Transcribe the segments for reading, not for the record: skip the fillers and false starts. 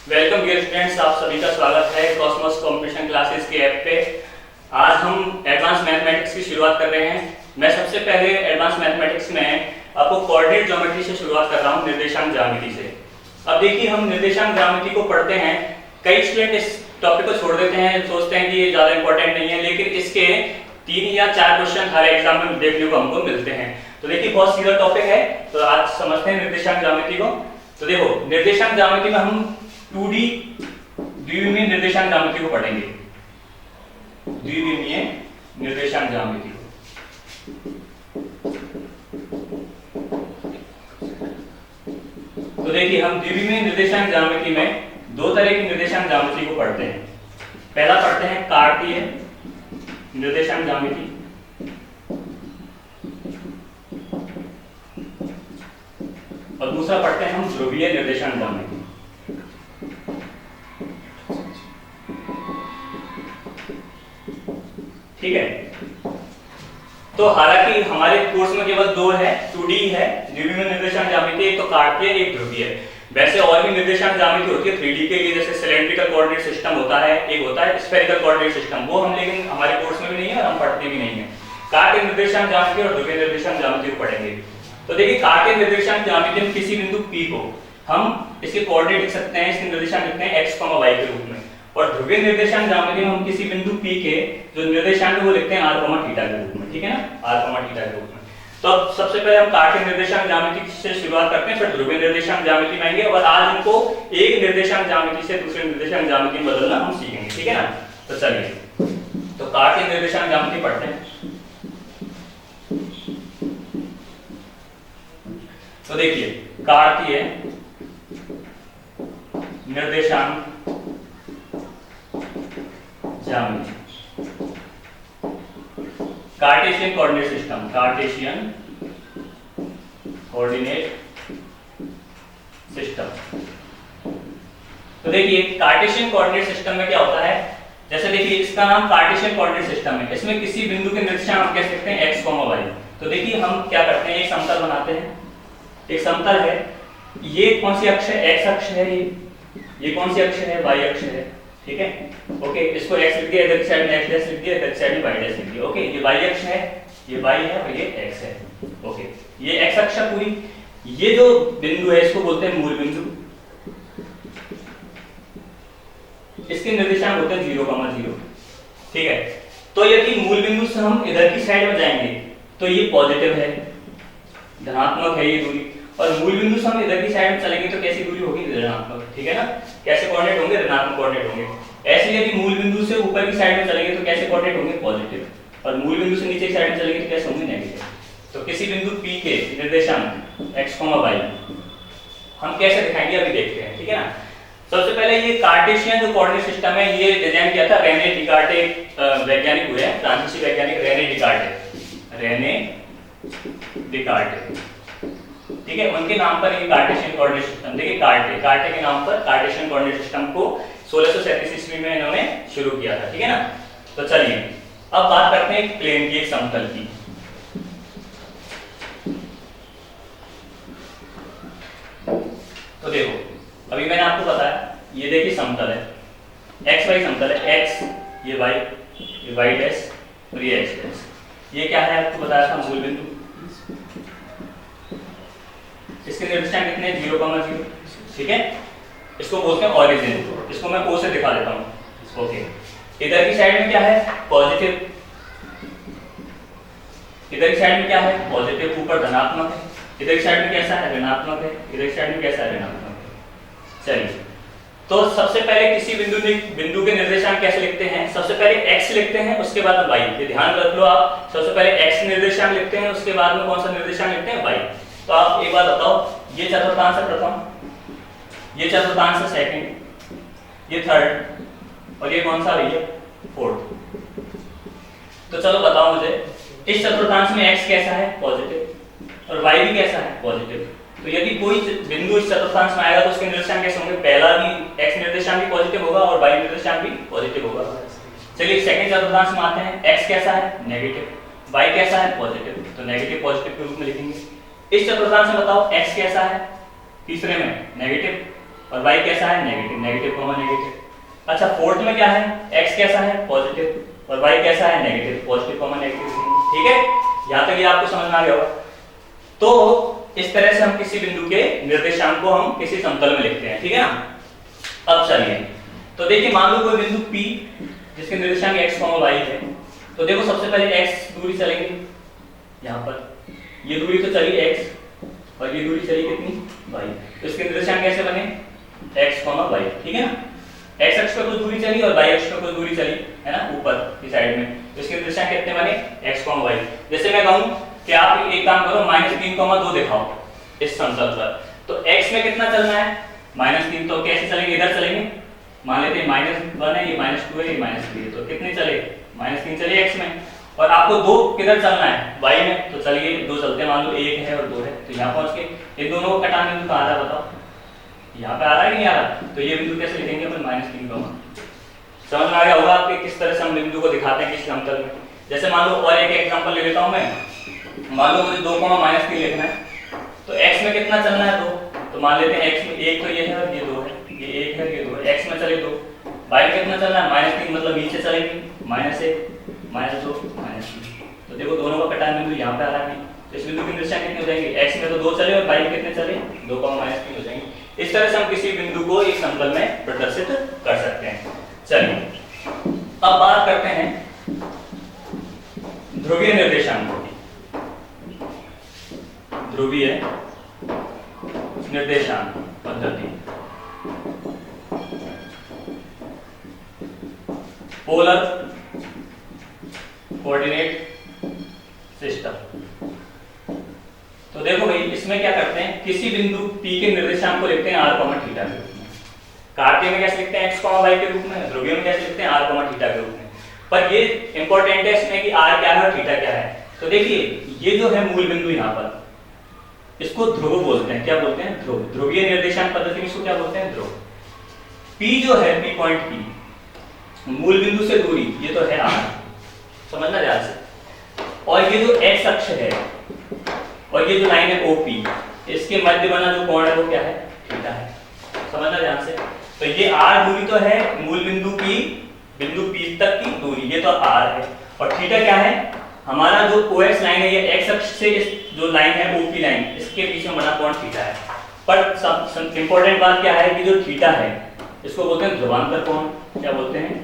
Welcome dear students, आप सभी का स्वागत है कॉस्मोस कंपटीशन क्लासेस के ऐप पे। आज हम एडवांस मैथमेटिक्स की शुरुआत कर रहे हैं। मैं सबसे पहले एडवांस मैथमेटिक्स में आपको कोऑर्डिनेट ज्योमेट्री से शुरुआत कर रहा हूं, निर्देशांक ज्यामिति से। अब देखिए, हम निर्देशांक ज्यामिति को पढ़ते हैं, कई स्टूडेंट इस टॉपिक को छोड़ देते हैं, सोचते हैं कि ये ज्यादा इंपॉर्टेंट नहीं है, लेकिन इसके 3 या 4 क्वेश्चन हर एग्जाम में देखने को हमको मिलते हैं। तो देखिए, बहुत सीधा टॉपिक है, तो आज समझते हैं निर्देशांक ज्यामिति को। तो देखो, निर्देशांक ज्यामिति में हम 2D द्विविमीय निर्देशांक ज्यामिति को पढ़ेंगे, द्विविमीय निर्देशांक ज्यामिति को। तो देखिए, हम द्विविमीय निर्देशांक ज्यामिति में 2 तरह की निर्देशांक ज्यामिति को पढ़ते हैं। पहला पढ़ते हैं कार्तीय निर्देशांक ज्यामिति, और दूसरा पढ़ते हैं हम ध्रुवीय निर्देशांक ज्यामिति। ठीक है, तो हालांकि हमारे कोर्स में केवल 2 है, 2D है द्विविमीय निर्देशांक ज्यामिति, एक तो कार्तीय, एक ध्रुवीय। वैसे और भी निर्देशांक ज्यामिति होती है 3D के लिए, जैसे सिलेंड्रिकल कोऑर्डिनेट सिस्टम होता है, एक होता है स्फेरिकल कोऑर्डिनेट सिस्टम, वो हम लेकिन हमारे कोर्स में भी नहीं है और हम पढ़ते भी नहीं है। कार्तीय निर्देशांक ज्यामिति और ध्रुवीय निर्देशांक ज्यामिति को पढ़ेंगे। तो देखिए, कार्तीय निर्देशांक ज्यामिति में किसी बिंदु P को हम इसके कोऑर्डिनेट लिख सकते हैं, इसके निर्देशांक लिखते हैं x, y के रूप में, और ध्रुवीय निर्देशांक ज्यामिति में हम किसी बिंदु P के जो निर्देशांक है वो लिखते हैं r, θ के रूप में। ठीक है ना, r, θ के रूप में। तो अब सबसे पहले हम कार्तीय निर्देशांक ज्यामिति से शुरुआत करते हैं, फिर ध्रुवीय निर्देशांक ज्यामिति में आएंगे, और आज इनको एक निर्देशांक ज्यामिति से दूसरे निर्देशांक ज्यामिति में बदलना हम सीखेंगे। ठीक है ना, तो चलिए, तो कार्तीय निर्देशांक ज्यामिति पढ़ते हैं। तो देखिए, कार्तीय निर्देशांक ज्यामिति, Cartesian coordinate system, Cartesian coordinate system. तो देखिए, कार्टेशियन कोऑर्डिनेट सिस्टम में क्या होता है, जैसे देखिए इसका नाम कार्टेशियन कोऑर्डिनेट सिस्टम है, इसमें किसी बिंदु के निर्देशांक हम कह सकते हैं x, y। तो देखिए, हम क्या करते हैं, एक समतल बनाते हैं, एक समतल है, ये कौन सी अक्ष है, x अक्ष है, ये कौन सी अक्ष है, y अक्ष है। ठीक है, ओके, इसको x लिख दिया, इधर की साइड में x डैश लिख दिया, इधर की साइड में y डैश लिख दिया। ओके, ये y अक्ष है, ये y है और ये x है। ओके, ये x अक्ष है पूरी। ये जो बिंदु है इसको बोलते हैं मूल बिंदु, इसके निर्देशांक होते हैं 0, 0। ठीक है, तो यदि मूल बिंदु से हम इधर की साइड में जाएंगे तो ये पॉजिटिव है, धनात्मक है ये दूरी, और मूल बिंदु से हम इधर की साइड में चलेंगे तो कैसी दूरी होगी, ऋणात्मक। ठीक है ना, कैसे कोऑर्डिनेट होंगे, ऋणात्मक कोऑर्डिनेट होंगे। ऐसे यदि मूल बिंदु से ऊपर की साइड में चलेंगे तो कैसे कोऑर्डिनेट होंगे, पॉजिटिव, और मूल बिंदु से नीचे की साइड में चलेंगे तो कैसे होंगे, नेगेटिव। तो किसी बिंदु P के निर्देशांक x, y हम कैसे दिखाएंगे अभी देखते हैं। ठीक है ना, सबसे पहले ये कार्टेशियन जो कोऑर्डिनेट सिस्टम है ये डिजाइन किया था रेने डिकार्टे, वैज्ञानिक हुए हैं, फ्रांसीसी वैज्ञानिक रेने डिकार्टे। ठीक है, उनके नाम पर ये कार्टेशियन कोऑर्डिनेट सिस्टम, देखिए कार्टे के नाम पर कार्टेशियन कोऑर्डिनेट सिस्टम को 1637 ईस्वी में इन्होंने शुरू किया था। ठीक है ना, तो चलिए अब बात करते हैं एक प्लेन की, एक समतल की। तो देखो, अभी मैंने आपको बताया, ये देखिए समतल है, x y समतल है, x ये y डैश और ये x डैश। ये क्या है, आपको बताया था मूल बिंदु, इसके निर्देशांक कितने हैं, 0, 0। ठीक है, इसको बोलते हैं ऑरिजिन, इसको मैं O से दिखा देता हूं। ओके, इधर की साइड में क्या है, पॉजिटिव, इधर की साइड में क्या है, पॉजिटिव, ऊपर धनात्मक है, इधर की साइड में कैसा है, ऋणात्मक है, इधर की साइड में कैसा है, ऋणात्मक है। चलिए, तो सबसे पहले किसी बिंदु के निर्देशांक कैसे लिखते हैं, सबसे पहले x लिखते हैं, उसके बाद में y। ये ध्यान रख लो आप, सबसे पहले x निर्देशांक लिखते हैं, उसके बाद में कौन सा निर्देशांक लिखते हैं, y। तो आप एक बात बताओ, ये चतुर्थांश है प्रथम, ये चतुर्थांश है सेकंड, ये थर्ड, और ये कौन सा भैया, फोर्थ। तो चलो बताओ मुझे, इस चतुर्थांश में x कैसा है, पॉजिटिव, और y भी कैसा है, पॉजिटिव। तो यदि कोई बिंदु इस चतुर्थांश में आएगा तो उसके निर्देशांक कैसे होंगे, पहला भी x निर्देशांक भी पॉजिटिव होगा और y निर्देशांक भी पॉजिटिव होगा। चलिए सेकंड चतुर्थांश में आते हैं, x कैसा है, नेगेटिव, y कैसा है, पॉजिटिव, तो नेगेटिव पॉजिटिव के रूप में लिखेंगे। इस चतुर्थांश में बताओ x कैसा है, तीसरे में नेगेटिव, और y कैसा है नेगेटिव, नेगेटिव कॉमा नेगेटिव। अच्छा फोर्थ में क्या है, x कैसा है पॉजिटिव और y कैसा है नेगेटिव, पॉजिटिव कॉमा नेगेटिव। ठीक है, यहां तक ये आपको समझ में आ गया होगा। तो इस तरह से हम किसी बिंदु के निर्देशांक को हम किसी समतल में लिखते हैं, ठीक है ना। अब चलिए तो देखिए मान लो कोई बिंदु P जिसके निर्देशांक x, y है, तो देखो सबसे पहले x दूरी चलेंगे यहाँ पर, ये दूरी तो चली x और ये दूरी चली कितनी y, तो इसके निर्देशांक कैसे बने x, y, ठीक है ना। x अक्ष पर कुछ दूरी चली और y अक्ष पर कुछ दूरी चली है ना ऊपर की साइड में, तो इसके निर्देशांक कितने बने x, y। जैसे मैं कहूं कि आप एक काम करो -3, 2 दिखाओ इस समतल पर, तो x में कितना चलना है -3, तो कैसे चलेंगे इधर चलेंगे, मान लेते हैं -1 है, ये -2 है, ये -3 है, तो कितने चले -3 चले x में, और आपको 2 किधर चलना है y में, तो चलिए 2 चलते हैं, मान लो 1 है और 2 है, तो यहाँ पहुंच के इन दोनों को कटाने बिंदु कहाँ आ रहा बताओ, यहाँ पे आ रहा है कि नहीं आ रहा, तो ये बिंदु कैसे लिखेंगे अपन -3, समझ में आ गया होगा आपके किस तरह से हम बिंदु को दिखाते हैं किस समतल में। जैसे मान लो और एक एग्जांपल ले लेता हूं मैं, मान लो मुझे 2, -3 लिखना है, तो x में कितना चलना है 2, तो मान लेते हैं x में 1 तो ये है और ये 2 है, ये 1 है ये 2 है, x में चले 2, y में कितना चलना है -3, मतलब नीचे चलेंगे -1 -2 -3, तो देखो दोनों का कटान बिंदु यहाँ पे आ रहा है, तो इस बिंदु के निर्देशांक कितने हो जाएंगे, x में तो 2 चले और y में कितने चले 2, -3 हो जाएंगे। इस तरह से हम किसी बिंदु को एक समतल में प्रदर्शित कर सकते हैं। चलिए अब बात करते हैं ध्रुवीय निर्देशांकों की। ध्रुवीय निर्देशांक पद्धति, पोलर कोऑर्डिनेट सिस्टम। तो देखो भाई इसमें क्या करते हैं, किसी बिंदु P के निर्देशांक को लिखते हैं r, θ के रूप में, कार्तीय में कैसे लिखते हैं x, y के रूप में, ध्रुवीय में कैसे लिखते हैं r, θ के रूप में। पर ये इंपॉर्टेंट है इसमें कि r क्या है और θ क्या है। तो देखिए ये जो है मूल बिंदु यहाँ पर, इसको ध्रुव बोलते हैं, क्या बोलते हैं ध्रुव। ध्रुवीय निर्देशांक पद्धति में इसको क्या बोलते हैं ध्रुव। P जो है P पॉइंट P, मूल बिंदु से दूरी ये तो है r, समझना ध्यान से, और ये जो x अक्ष है और ये जो लाइन है OP, इसके मध्य बना जो कोण है वो क्या है थीटा है, समझना ध्यान से। तो ये r दूरी तो है मूल बिंदु की, बिंदु P तक की दूरी, ये तो r है, और थीटा क्या है हमारा जो OX लाइन है, ये x अक्ष से इस जो लाइन है OP लाइन, इसके बीच में बना कोण थीटा है। पर इंपॉर्टेंट बात क्या है कि जो थीटा है इसको बोलते हैं ध्रुवांतर कोण, क्या बोलते हैं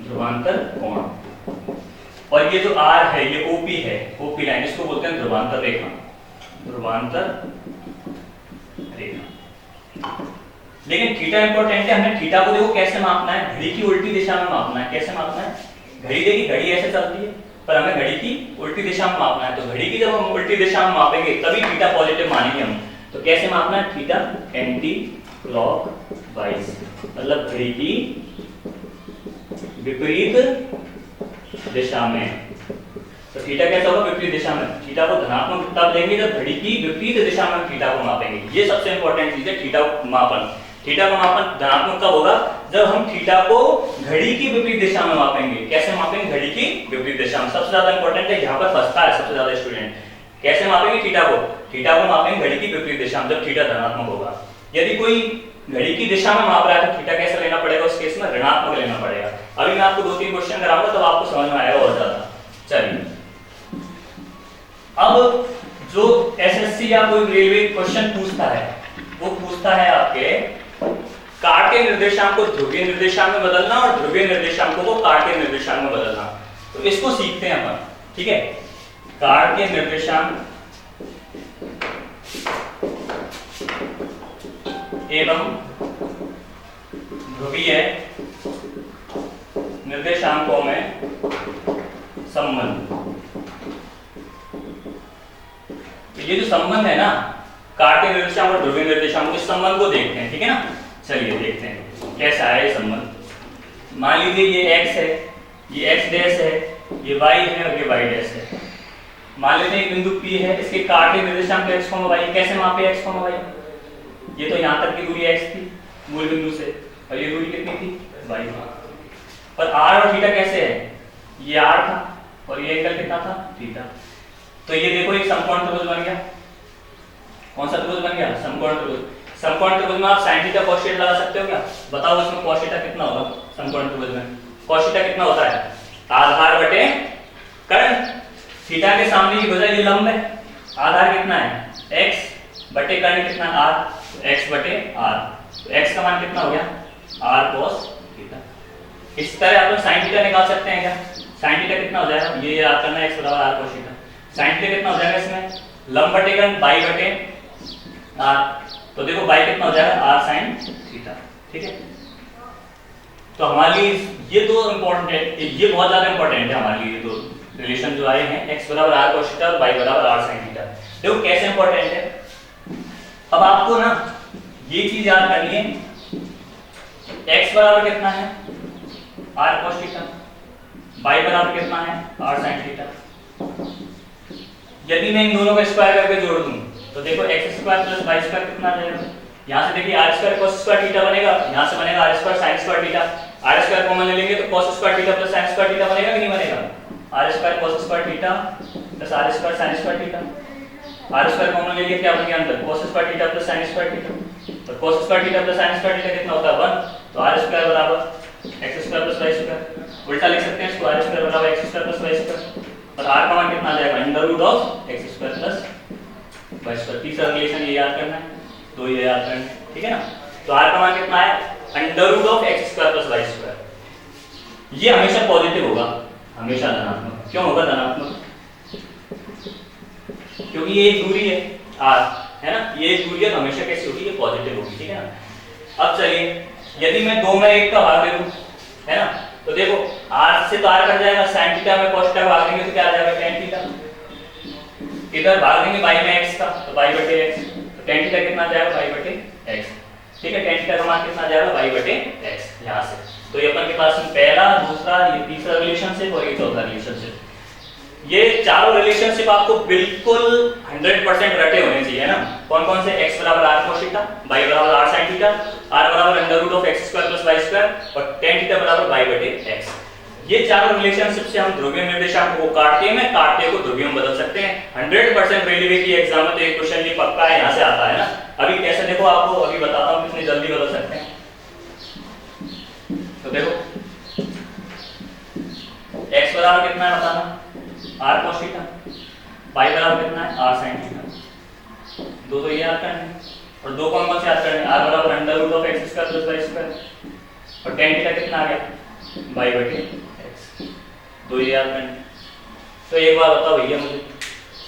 ध्रुवांतर कोण, और ये जो r है ये OP है, OP लाइन, इसको बोलते हैं ध्रुवांतर रेखा, ध्रुवांतर रेखा। लेकिन थीटा इंपॉर्टेंट है, हमें थीटा को देखो कैसे मापना है, घड़ी की उल्टी दिशा में मापना है। कैसे मापना है, घड़ी देखिए घड़ी ऐसे चलती है पर हमें घड़ी की उल्टी दिशा में मापना है, तो घड़ी की जब हम उल्टी दिशा में मापेंगे तभी थीटा पॉजिटिव मानेंगे हम। तो कैसे मापना है, थीटा एंटी क्लॉकवाइज, मतलब घड़ी की विपरीत दिशा में। तो थीटा कैसा होगा विपरीत दिशा में, थीटा को धनात्मक तब लेंगे जब घड़ी की विपरीत दिशा में थीटा को मापेंगे। ये सबसे इंपॉर्टेंट चीज है थीटा मापन। थीटा का मापन धनात्मक कब होगा, जब हम थीटा को घड़ी की विपरीत दिशा में मापेंगे। कैसे मापेंगे, घड़ी की विपरीत दिशा में। सबसे ज्यादा इंपॉर्टेंट है, यहाँ पर फंसता है सबसे ज्यादा स्टूडेंट। कैसे मापेंगे थीटा को, थीटा को मापेंगे घड़ी की विपरीत दिशा में जब थीटा धनात्मक होगा। यदि कोई घड़ी की दिशा में माप रहा है तो थीटा कैसे लेना पड़ेगा, उस केस में ऋणात्मक लेना पड़ेगा। अभी मैं आपको 2-3 क्वेश्चन कराऊंगा तब आपको समझ में आएगा और ज्यादा। चलिए अब जो एसएससी या कोई रेलवे क्वेश्चन पूछता है, वो पूछता है आपके कार्तीय निर्देशांक को ध्रुवीय निर्देशांक में बदलना और ध्रुवीय निर्देशांकों को कार्तीय निर्देशांक में बदलना। तो इसको सीखते हैं अपन, ठीक है। कार्तीय निर्देशांक एवं ध्रुवीय निर्देशांकों में संबंध। तो ये जो संबंध है ना कार्तीय निर्देशांक और ध्रुवीय निर्देशांक, इस संबंध को देखते हैं, ठीक है ना। चलिए देखते हैं कैसा है ये संबंध। मान लीजिए ये x है, ये x डैश है, ये y है और ये y डैश है। मान लीजिए एक बिंदु P है, इसके कार्तीय निर्देशांक x, y। कैसे मापे x, y? ये तो यहाँ तक की दूरी x थी मूल बिंदु से, और ये दूरी कितनी थी y। पर r और थीटा कैसे है, ये r था और ये एंगल कितना था थीटा। तो ये देखो एक समकोण त्रिभुज बन गया। कौन सा त्रिभुज बन गया, समकोण त्रिभुज। समकोण त्रिभुज में आप sin थीटा cos थीटा लगा सकते हो क्या? बताओ इसमें cos थीटा कितना होगा समकोण त्रिभुज में? cos थीटा कितना होता है? आधार बटे कर्ण। थीटा के सामने की भुजा ये लंब है, आधार कितना है? x बटे कर्ण कितना है? r, तो x बटे r, तो x का मान कितना हो गया? r cos theta. इस तरह आप sin थीटा निकाल सकते हैं क्या? sin थीटा कितना हो जाएगा? ये याद करना है, x बराबर r cos theta. sin theta कितना हो जाएगा इसमें? लंब बटे कर्ण y बटे r, तो देखो y कितना हो जाएगा? r sin theta. ठीक है, तो हमारे लिए ये दो इंपॉर्टेंट है, ये बहुत ज्यादा इंपॉर्टेंट है हमारे लिए, ये दो रिलेशन जो आए हैं x बराबर r cos थीटा और y बराबर r sin थीटा। देखो कैसे इंपॉर्टेंट है। अब आपको ना ये चीज याद करनी है, x बराबर कितना है? r cos थीटा, y बराबर कितना है? r sin theta. यदि मैं इन दोनों को स्क्वायर करके जोड़ दूं तो देखो x square plus y square कितना आ जाएगा? यहाँ से देखिए r square cos square theta बनेगा, यहाँ से बनेगा r square sin square theta. r square common ले लेंगे तो cos square theta plus sin square theta बनेगा कि नहीं बनेगा? r square cos square theta plus r square sin square theta. r square common ले लिए क्या बन गया अंदर? cos square theta plus sin square theta. तो cos square theta plus sin square theta कितना होता है? 1, तो r स्क्वायर बराबर x square plus y square. उल्टा लिख सकते हैं इसको, r स्क्वायर बराबर x square plus y square, और r का मान कितना आ जाएगा? Under root of x square plus y square. तीसरा रिलेशन ये याद करना है, तो ये याद करना है, ठीक है ना? तो r का मान कितना है? Under root of x square plus y square. ये हमेशा पॉजिटिव होगा, हमेशा धनात्मक। क्यों होगा धनात्मक? क्योंकि ये एक दूरी है r, है ना? ये एक दूरी है तो हमेशा कैसी होगी? ये पॉजिटिव होगी, ठीक है ना? अब चलिए, यदि मैं 2 में 1 का भाग दे दूं, है ना, तो देखो r से तो r कट जाएगा, sin थीटा में cos थीटा भाग देंगे तो क्या आ जाएगा? tan theta. इधर भाग देंगे y में x का, तो y बटे x, तो tan थीटा कितना आ जाएगा? y बटे x। ठीक है, tan थीटा का मान कितना आ जाएगा? y बटे x। यहाँ से तो ये अपन के पास पहला, दूसरा, ये तीसरा रिलेशनशिप और ये चौथा रिलेशनशिप। ये चारों रिलेशनशिप आपको बिल्कुल 100% रटे होने चाहिए, है ना? कौन कौन से? x बराबर r cos थीटा, y बराबर r sin थीटा, r बराबर under root of x square plus y square और tan थीटा बराबर y बटे x। ये चारों रिलेशनशिप से हम ध्रुवीय निर्देशांक को काटते में काटते को ध्रुवीय में बदल सकते हैं। 100% रेलवे की एग्जाम में तो एक क्वेश्चन ये पक्का है, यहाँ से आता है ना। अभी कैसे देखो, आपको अभी बताता हूँ कितनी जल्दी बदल सकते हैं। तो देखो x बराबर कितना है बताना? r cos थीटा, y बराबर कितना है? r sin theta. दो तो ये याद करने हैं, और दो कौन कौन से याद करने? r बराबर under root of x square plus y square और tan थीटा कितना आ गया? y बटे x। दो ये याद करने। तो एक बार बताओ भैया मुझे,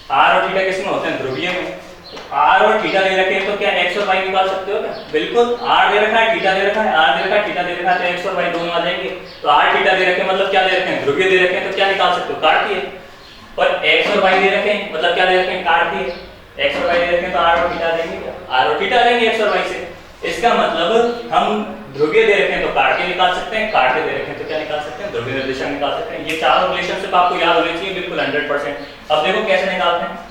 r और थीटा किस में होते हैं? ध्रुवीय में। r और थीटा दे रखे हैं तो क्या x और y निकाल सकते हो क्या? बिल्कुल। r दे रखा है, थीटा दे रखा है, r दे रखा है, थीटा दे रखा है, तो x और y दोनों आ जाएंगे। तो r थीटा दे रखे हैं मतलब क्या दे रखे हैं? ध्रुवीय दे रखे हैं, तो क्या निकाल सकते हो? काट दिए। और x और y दे रखे हैं मतलब क्या दे रखे हैं? काट दिए। x और y दे रखे हैं तो r और थीटा देंगे क्या? r और थीटा देंगे x और y से। इसका मतलब हम ध्रुवीय दे रखे हैं तो काट के निकाल सकते हैं, काट के दे रखे हैं तो क्या निकाल सकते हैं? ध्रुवीय निर्देशांक निकाल सकते हैं। ये चारों रिलेशनशिप आपको याद होने चाहिए बिल्कुल 100%। अब देखो कैसे निकालते हैं।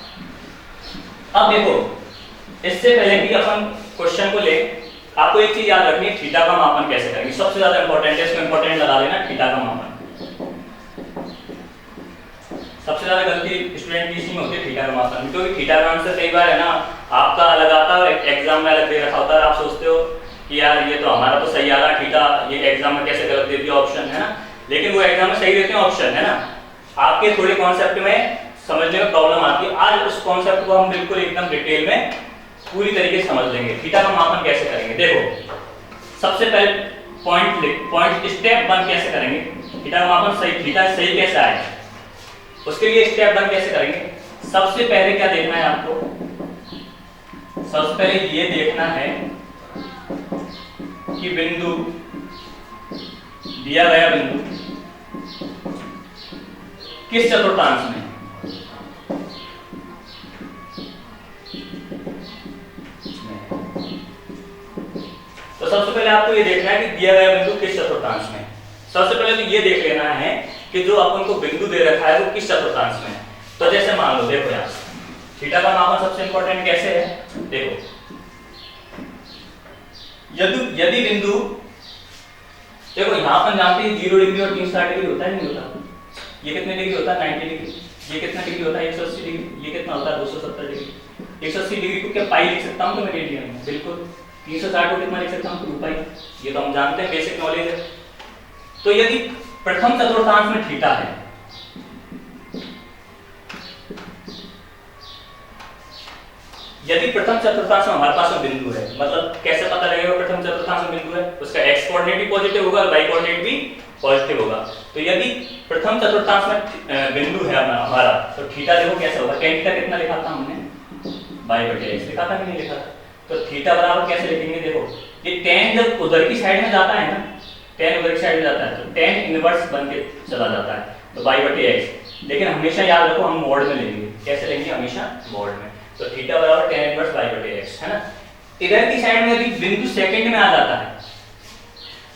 अब देखो, इससे पहले कि अपन क्वेश्चन को ले, आपको एक चीज याद रखनी है, थीटा का मापन कैसे करेंगे। सबसे ज्यादा इंपॉर्टेंट है, इसको इंपॉर्टेंट लगा लेना, थीटा का मापन। सबसे ज्यादा गलती स्टूडेंट की इसी में होती है, थीटा का मापन, क्योंकि थीटा का आंसर कई बार है ना आपका अलग आता है और एग्जाम में अलग दे रखा होता है। आप सोचते हो कि यार ये तो हमारा तो सही आ रहा थीटा, ये एग्जाम में कैसे गलत दे दिया ऑप्शन, है ना? लेकिन वो एग्जाम में सही देते हैं ऑप्शन, है ना? आपके थोड़े कॉन्सेप्ट में समझने में प्रॉब्लम आती है। आज उस कॉन्सेप्ट को हम बिल्कुल एकदम डिटेल में पूरी तरीके से समझ लेंगे। थीटा का मापन कैसे करेंगे, देखो सबसे पहले पॉइंट स्टेप 1 कैसे करेंगे थीटा का मापन। सही थीटा सही कैसे आए, उसके लिए स्टेप 1 कैसे करेंगे। सबसे पहले क्या देखना है आपको? सबसे पहले ये देखना है कि बिंदु, दिया गया बिंदु किस चतुर्थांश में है। तो सबसे पहले आपको ये देखना है कि दिया गया बिंदु किस चतुर्थांश में है। सबसे पहले तो ये देख लेना है कि जो अपन को बिंदु दे रखा है वो किस चतुर्थांश में है। तो जैसे मान लो, देखो यहाँ थीटा का मापन सबसे इंपॉर्टेंट कैसे है, देखो यदि बिंदु, देखो यहाँ अपन जानते हैं 0 डिग्री और 360 डिग्री होता है, नहीं होता? ये कितने डिग्री होता है? 90 डिग्री। ये कितना डिग्री होता है? 180 डिग्री। ये कितना होता है? 270 डिग्री। 180 डिग्री को क्या पाई लिख सकता हूँ तो मैं रेडियन में? बिल्कुल। 360 को कितना लिख सकता हूँ 2 पाई, ये तो हम जानते हैं, बेसिक नॉलेज है। तो यदि प्रथम चतुर्थांश में थीटा है, यदि प्रथम चतुर्थांश में हमारे पास में बिंदु है, मतलब कैसे पता लगेगा प्रथम चतुर्थांश में बिंदु है, उसका x कोऑर्डिनेट भी पॉजिटिव होगा और y कोऑर्डिनेट भी पॉजिटिव होगा। तो यदि प्रथम चतुर्थांश में बिंदु है हमारा, तो थीटा देखो कैसे होगा, tan थीटा कितना लिखा था हमने, y/x लिखा था कि नहीं लिखा था। तो थीटा बराबर कैसे लिखेंगे, देखो ये tan जब उधर की साइड में जाता है ना, tan उधर की साइड में जाता है तो tan इनवर्स बन के चला जाता है, तो y/x। लेकिन हमेशा याद रखो हम मोड में लेंगे, कैसे लेंगे, हमेशा मोड में। तो थीटा बराबर tan इनवर्स y/x है ना। इधर की साइड में यदि बिंदु सेकंड में आ जाता है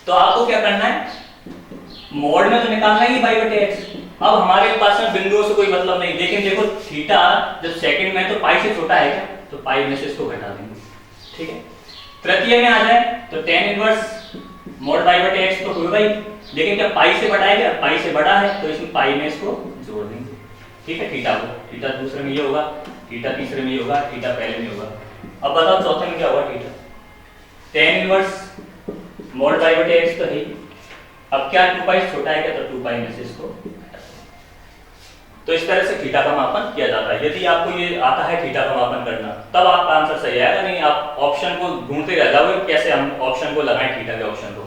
तो आपको क्या करना है, मोड में तो निकालना ही y/x। अब हमारे पास में बिंदुओं से कोई मतलब नहीं, लेकिन देखो थीटा जब सेकंड में है तो पाई से छोटा है क्या, तो पाई में से इसको घटा देंगे, ठीक है। तृतीय में आ जाए तो tan इनवर्स मोड y/x तो होगा ही, लेकिन क्या पाई से बड़ा है, क्या पाई से बड़ा है, तो इसमें पाई में इसको जोड़ देंगे, ठीक है। थीटा को, थीटा दूसरे में ये होगा, थीटा तीसरे में ये होगा, थीटा पहले में होगा। अब बताओ चौथे में क्या होगा, theta tan inverse mode y/x तो है। अब क्या 2 पाई छोटा है क्या, तो 2 पाई में से इसको, तो इस तरह से थीटा का मापन किया जाता है। यदि आपको ये आता है थीटा का मापन करना, तब आपका आंसर सही आएगा, नहीं आप ऑप्शन को ढूंढते रह जाओगे कैसे हम ऑप्शन को लगाएं, थीटा के ऑप्शन को।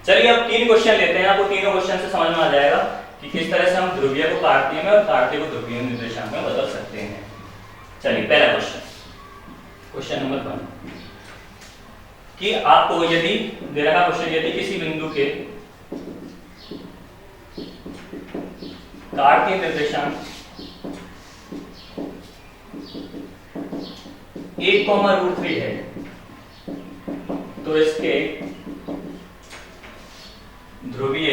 चलिए अब 3 क्वेश्चन लेते हैं, आपको तीनों क्वेश्चन से समझ में आ जाएगा कि किस तरह से हम ध्रुवीय को कार्तीय में और कार्तीय को ध्रुवीय निर्देशांक में बदल सकते हैं। चलिए पहला क्वेश्चन, क्वेश्चन नंबर 1 कि आपको यदि दे रखा क्वेश्चन, यदि किसी बिंदु के कार्तीय निर्देशांक 1,√3 है तो इसके ध्रुवीय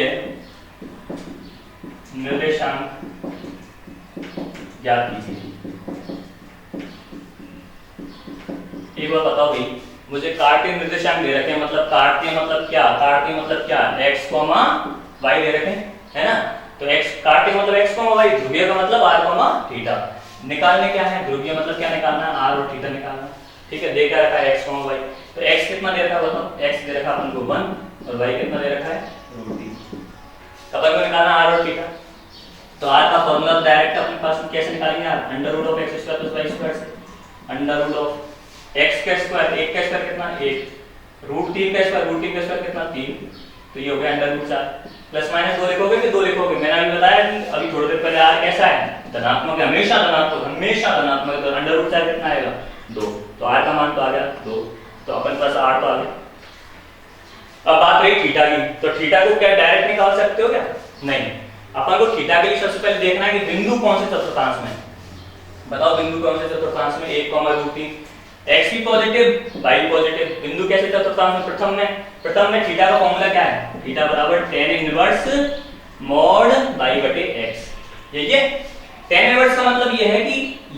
निर्देशांक ज्ञात कीजिए। एक बार बताओ भाई, मुझे कार्तीय निर्देशांक दे रखे हैं, मतलब कार्तीय मतलब क्या, कार्तीय मतलब क्या, x, y दे रखे हैं, है ना। तो x कार्तीय मतलब x, y, ध्रुवीय का मतलब r, थीटा। निकालने क्या है, ध्रुवीय मतलब क्या निकालना है, r और थीटा निकालना, ठीक है। दे क्या रखा है x, y। तो x कितना दे रखा है बताओ, x दे रखा अपन को 1 और y कितना दे रखा है √3। अपन को निकालना r और थीटा, तो r का फॉर्मूला डायरेक्ट अपने पास कैसे निकालेंगे, r √x² + y² से, √x का स्क्वायर, 1 का स्क्वायर कितना 1, √3 का स्क्वायर कितना 3, तो ये हो गया √4। प्लस माइनस 2 लिखोगे कि 2 लिखोगे, मैंने अभी बताया अभी थोड़ी देर पहले, r कैसा है धनात्मक, हमेशा धनात्मक, तो √4 कितना आएगा 2, तो r का मान तो आ गया 2, तो अपन पास r तो आ गया। अब बात रही थीटा की, तो थीटा को क्या डायरेक्ट निकाल सकते हो क्या, नहीं। अपन को थीटा के लिए सबसे पहले देखना है कि बिंदु कौन से चतुर्थांश में, बताओ बिंदु कौन से चतुर्थांश में, 1,√3, x भी पॉजिटिव y भी पॉजिटिव। बिंदु कैसे चतुर्थांश में, प्रथम में थीटा का फॉर्मूला क्या है, थीटा बराबर tan इनवर्स मोड y/x। ये tan इनवर्स का मतलब ये है कि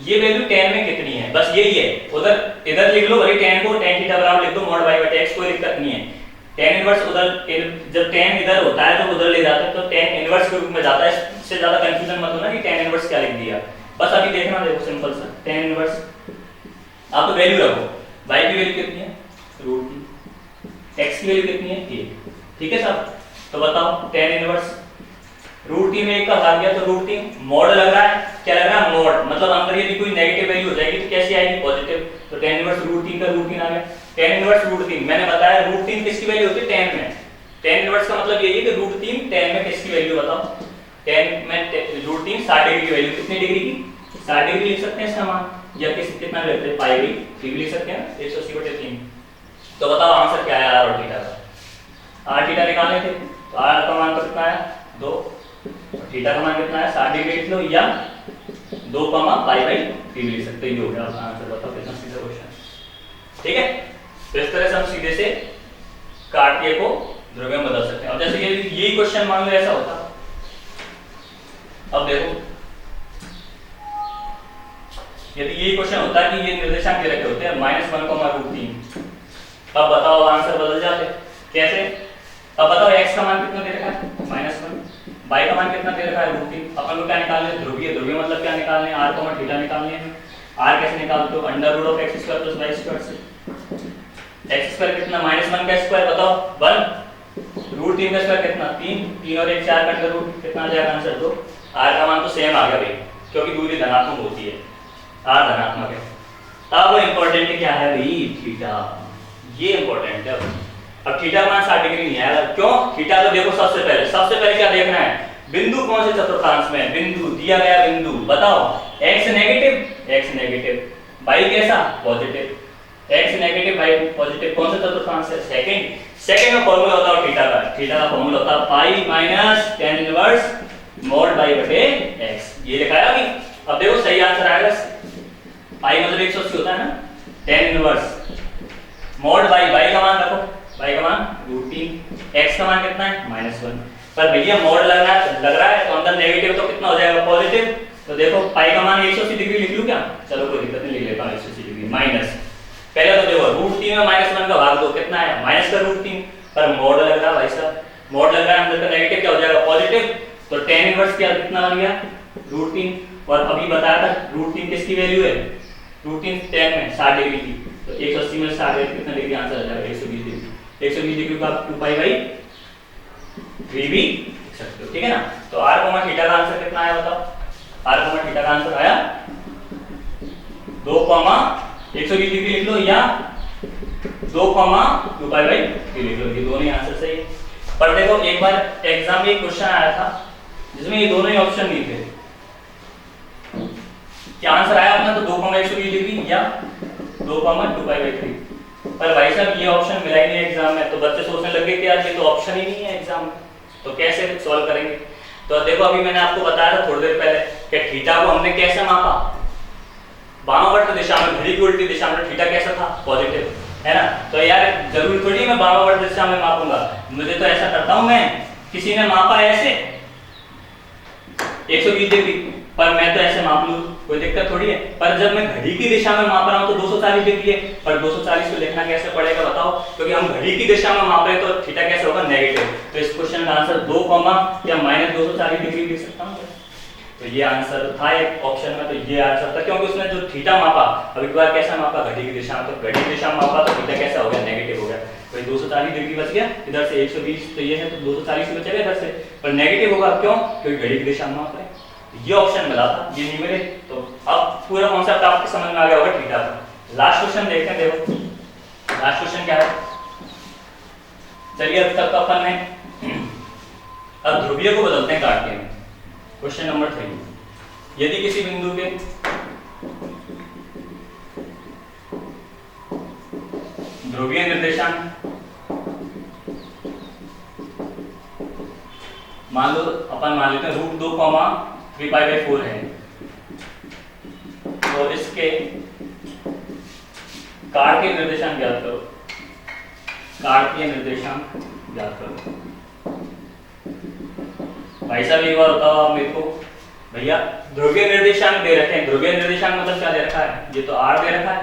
ये वैल्यू tan में कितनी है, बस यही है। उधर इधर लिख लो वही tan को, tan थीटा बराबर लिख दो मोड y/x, कोई दिक्कत नहीं है। tan इनवर्स उधर, जब tan इधर होता है तो उधर ले जाते हैं, तो tan इनवर्स के रूप में जाता है। इससे ज्यादा कंफ्यूजन मत होना कि tan इनवर्स क्या लिख दिया, बस अभी देखना, देखो सिंपल सा tan इनवर्स आप तो वैल्यू रखो, y की वैल्यू कितनी है √3, x की वैल्यू कितनी है 1, ठीक है साहब। तो बताओ tan इनवर्स √3 में 1 का भाग गया तो √3, मोड लग रहा है, क्या लग रहा है मोड, मतलब अंदर यदि कोई नेगेटिव वैल्यू हो जाएगी तो कैसी आएगी पॉजिटिव, तो tan इनवर्स √3 का √3 आ गया। tan इनवर्स √3 मैंने बताया √3 किसकी वैल्यू होती है tan में, tan इनवर्स का मतलब यही है कि √3 tan में किसकी वैल्यू बताओ, tan में √3 60 डिग्री की वैल्यू, कितनी डिग्री की 60 डिग्री लिख सकते हैं इसका मान, या कितना लेते हैं पाई भी लिख सकते हैं 180/3। तो बताओ आंसर क्या है, r और थीटा का, r थीटा निकालने थे तो r का मान कितना है 2 और थीटा का मान कितना है 60 डिग्री लिख लो, या 2 पाई/3 लिख सकते हैं, ये हो गया आपका आंसर। बताओ कितना सीधा क्वेश्चन, ठीक है। तो इस तरह से हम सीधे से कार्तीय को ध्रुवीय में बदल सकते हैं। अब जैसे यही क्वेश्चन मान लो ऐसा होता, अब देखो यदि ये क्वेश्चन होता है कि ये निर्देशांक दे रखे होते हैं -1,√3, अब बताओ आंसर बदल जाते कैसे। अब बताओ x का मान कितना दे रखा है -1, y का मान कितना दे रखा है √3। अपन को क्या निकालना है, ध्रुवीय मतलब क्या निकालने है, r, थीटा निकालने हैं। r कैसे निकालते हो, √x² + y² से, एक्स स्क्वायर कितना, -1 का स्क्वायर बताओ 1, रूट 3 का स्क्वायर कितना 3, 3 और 1 4 का अंडर रूट कितना आ जाएगा आंसर 2। r का मान तो सेम आ गया भाई, क्योंकि दूरी धनात्मक होती है, r धनात्मक है। अब इंपॉर्टेंट क्या है भाई, थीटा, ये इंपॉर्टेंट है। अब थीटा का मान 60 डिग्री नहीं आएगा, क्यों? थीटा तो देखो सबसे पहले क्या देखना है, बिंदु कौन से चतुर्थांश में है, बिंदु दिया गया बिंदु बताओ, x नेगेटिव, y कैसा positive, x negative y positive, कौन सा चतुर्थांश है, सेकंड का फॉर्मूला होता है थीटा का फॉर्मूला होता है pi minus tan inverse mod y बटे x, ये लिखा है अभी। अब देखो सही आंसर आएगा, पाई मतलब 180 होता है ना, tan इनवर्स mod y का मान रखो, y का मान √3, x का मान कितना है -1, पर भैया मोड लग रहा है तो अंदर नेगेटिव तो कितना हो जाएगा पॉजिटिव, तो देखो पाई का मान 180 डिग्री लिख लूं क्या, चलो कोई दिक्कत नहीं, लिख लेता हूं 180 डिग्री माइनस, पहले तो देखो √3 में -1 का भाग दो कितना है माइनस का √3, पर मोड लग रहा है भाई साहब, मोड लग रहा है अंदर का नेगेटिव क्या हो जाएगा पॉजिटिव, तो tan इनवर्स क्या कितना बन गया √3, और अभी बताया था √3 किसकी वैल्यू है, √3 tan में 60 डिग्री की, तो 180 में 60 कितना डिग्री आंसर आ जाएगा 120 डिग्री, 120 डिग्री का 2 पाई बाई 3 भी लिख सकते हो, ठीक है ना। तो r थीटा का आंसर कितना आया बताओ, r थीटा का आंसर आया 2, 120 डिग्री लिख लो या 2, 2 पाई बाई 3 लिख लो, ये दोनों ही आंसर सही है। पर देखो एक बार एग्जाम में एक क्वेश्चन आया था जिसमें ये दोनों ही ऑप्शन नहीं थे, क्या आंसर आया अपना, तो 2, 120 डिग्री या 2, 2 पाई बाई 3, पर भाई साहब ये ऑप्शन मिला ही नहीं एग्जाम में, तो बच्चे सोचने लगे कि यार ये तो ऑप्शन ही नहीं है एग्जाम में, तो कैसे सॉल्व करेंगे। तो देखो अभी मैंने आपको बताया था थोड़ी देर पहले कि थीटा को हमने कैसे मापा, वामावर्त दिशा में, घड़ी की उल्टी दिशा में थीटा कैसा था पॉजिटिव, है ना। तो यार जरूरी थोड़ी मैं वामावर्त दिशा में मापूंगा, मुझे तो ऐसा करता हूं मैं, किसी ने मापा ऐसे 120 डिग्री, पर मैं तो ऐसे माप लूं, कोई दिक्कत थोड़ी है, पर जब मैं घड़ी की दिशा में माप रहा हूं तो 240 डिग्री है, पर 240 को लिखना कैसे पड़ेगा बताओ, क्योंकि हम घड़ी की दिशा में माप रहे हैं तो थीटा कैसे होगा नेगेटिव, तो इस क्वेश्चन का आंसर 2, या -240 डिग्री लिख सकता हूं, तो ये आंसर था एक ऑप्शन में, तो ये आंसर था क्योंकि उसने जो थीटा मापा, अब एक बार कैसा मापा घड़ी की दिशा में, तो घड़ी की दिशा में मापा तो थीटा कैसा हो गया नेगेटिव हो गया, तो 240 डिग्री बच गया, इधर से 120 तो ये है, तो 240 बचेगा इधर से, पर नेगेटिव होगा क्यों, क्योंकि घड़ी की दिशा में माप रहे हैं, ये ऑप्शन मिला था, ये नहीं मिले, तो अब पूरा कॉन्सेप्ट आपके समझ में आ गया होगा थीटा का। लास्ट क्वेश्चन देखते हैं, देखो लास्ट क्वेश्चन क्या है, चलिए अब तक अपन ने अब ध्रुवीय को बदलते हैं काट के। क्वेश्चन नंबर 3, यदि किसी बिंदु के ध्रुवीय निर्देशांक मान लो अपन मान लेते हैं √2, 3 पाई बाई 4 है, तो इसके कार्तीय निर्देशांक ज्ञात करो, कार्तीय निर्देशांक ज्ञात करो। भाई साहब एक बार बताओ आप मेरे को, भैया ध्रुवीय निर्देशांक दे रखे हैं, ध्रुवीय निर्देशांक मतलब क्या दे रखा है, ये तो r दे रखा है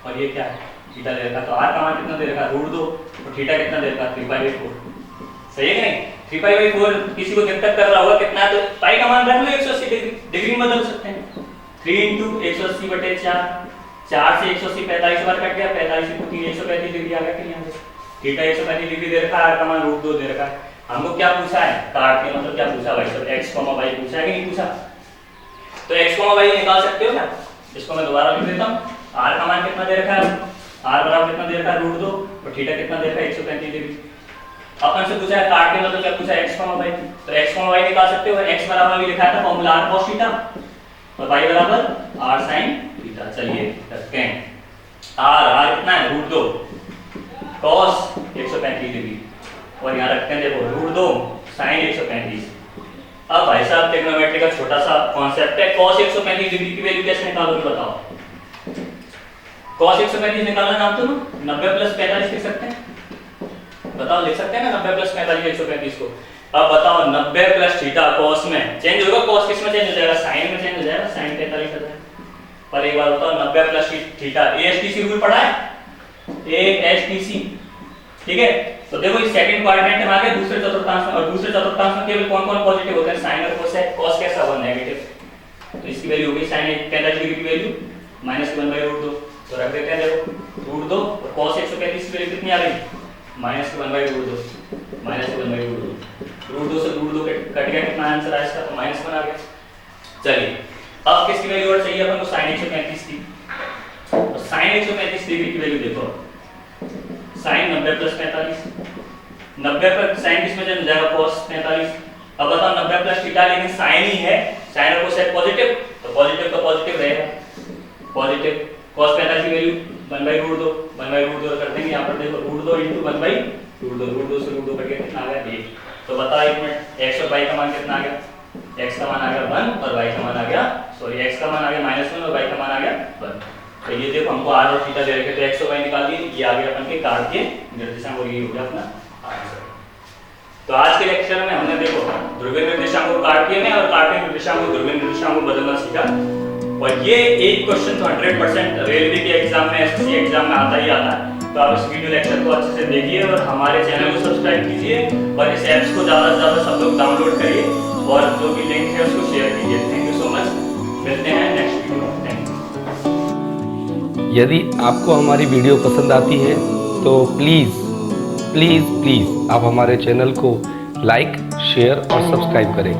और ये क्या है थीटा दे रखा है, तो r का मान कितना दे रखा है √2 और थीटा कितना दे रखा है 3 पाई बाई 4, सही है कि नहीं। 3 पाई बाई 4 किसी को दिक्कत कर रहा होगा कितना है, तो पाई का मान रख लो 180 डिग्री में बदल सकते हैं, 3 × 180 बटे 4, 4 से 180 45 बार कट गया, 45 × 3 135 डिग्री आ गया, कि यहाँ से थीटा 135 डिग्री दे रखा है, r का मान √2 दे रखा है। हमको क्या पूछा है, काट के मतलब क्या पूछा भाई साहब, x, y पूछा है कि नहीं पूछा, तो x, y निकाल सकते हो क्या, इसको मैं दोबारा लिख देता हूं, r का मान कितना दे रखा है, r बराबर कितना दे रखा है √2 और थीटा कितना दे रखा है 135 डिग्री। अपन से पूछा है काट के मतलब क्या पूछा है x, y, तो x, y निकाल सकते हो, x बराबर भी लिखा था फॉर्मूला r cos थीटा और y बराबर r sin थीटा। चलिए रखते हैं, r कितना है √2 cos 135 डिग्री और यहाँ रखते हैं देखो √2 sin 135। अब भाई साहब ट्रिग्नोमेट्री का छोटा सा कॉन्सेप्ट है, cos 135 डिग्री की वैल्यू कैसे निकालोगे बताओ, cos 135 निकालना नाम तो 90 + 45 लिख सकते हैं, बताओ लिख सकते हैं ना 90 + 45 135 को। अब बताओ 90 + थीटा cos में चेंज होगा, cos किस में चेंज हो जाएगा, sin में चेंज हो जाएगा, sin 45 हो जाएगा। पर एक बार बताओ 90 + थीटा ASTC रूल पढ़ा है, ASTC, ठीक है। तो देखो इस सेकंड क्वाड्रेंट में आ गए दूसरे चतुर्थांश में, और दूसरे चतुर्थांश में केवल कौन कौन पॉजिटिव होते हैं, sin और cos है, cos कैसा हुआ नेगेटिव, तो इसकी वैल्यू होगी sin 45 डिग्री की वैल्यू -1/√2, तो रख देते हैं देखो √2 और cos 135 की वैल्यू कितनी आ गई? -1/√2, -1/√2, √2 से √2 कट गया, कितना आंसर आया इसका? तो -1 आ गया। चलिए अब किसकी वैल्यू और चाहिए अपन को? sin 135 की। तो sin 135 डिग्री की वैल्यू देखो, sin 90 + 45, 90 पर sin किस में जम जाएगा? cos 45। अब बताओ 90 + थीटा, लेकिन sin ही है, sin और cos पॉजिटिव, तो पॉजिटिव का पॉजिटिव रहेगा, पॉजिटिव। cos 45 की वैल्यू 1/√2 कर देंगे यहाँ पर, देखो √2 * 1/√2, √2 से √2 कट गया, कितना आ गया? 1। तो बताओ एक मिनट, x और y का मान कितना आ गया? x का मान आ गया 1 और y का मान आ गया, सॉरी x का मान आ गया -1 और y का मान आ गया 1। तो ये देखो हमको r और थीटा दे रखे, तो x और y निकाल दिए, ये आ गया अपन के कार्तीय निर्देशांक और ये हो गया अपना आंसर। तो आज के लेक्चर में हमने देखो ध्रुवीय निर्देशांक को कार्तीय में और कार्तीय निर्देशांक को ध्रुवीय निर्देशांक में बदलना सीखा। और ये एक क्वेश्चन तो 100% रेलवे के एग्जाम में, एसएससी एग्जाम में आता ही आता है। तो आप इस वीडियो लेक्चर को अच्छे से देखिए और हमारे चैनल को सब्सक्राइब कीजिए और इस ऐप्स को ज़्यादा से ज़्यादा सब लोग डाउनलोड करिए और जो भी लिंक है उसको शेयर कीजिए। थैंक यू सो मच, मिलते हैं नेक्स्ट वीडियो में। Thank you. यदि आपको हमारी वीडियो पसंद आती है तो प्लीज़ प्लीज़ प्लीज़ आप हमारे चैनल को लाइक, शेयर और सब्सक्राइब करें।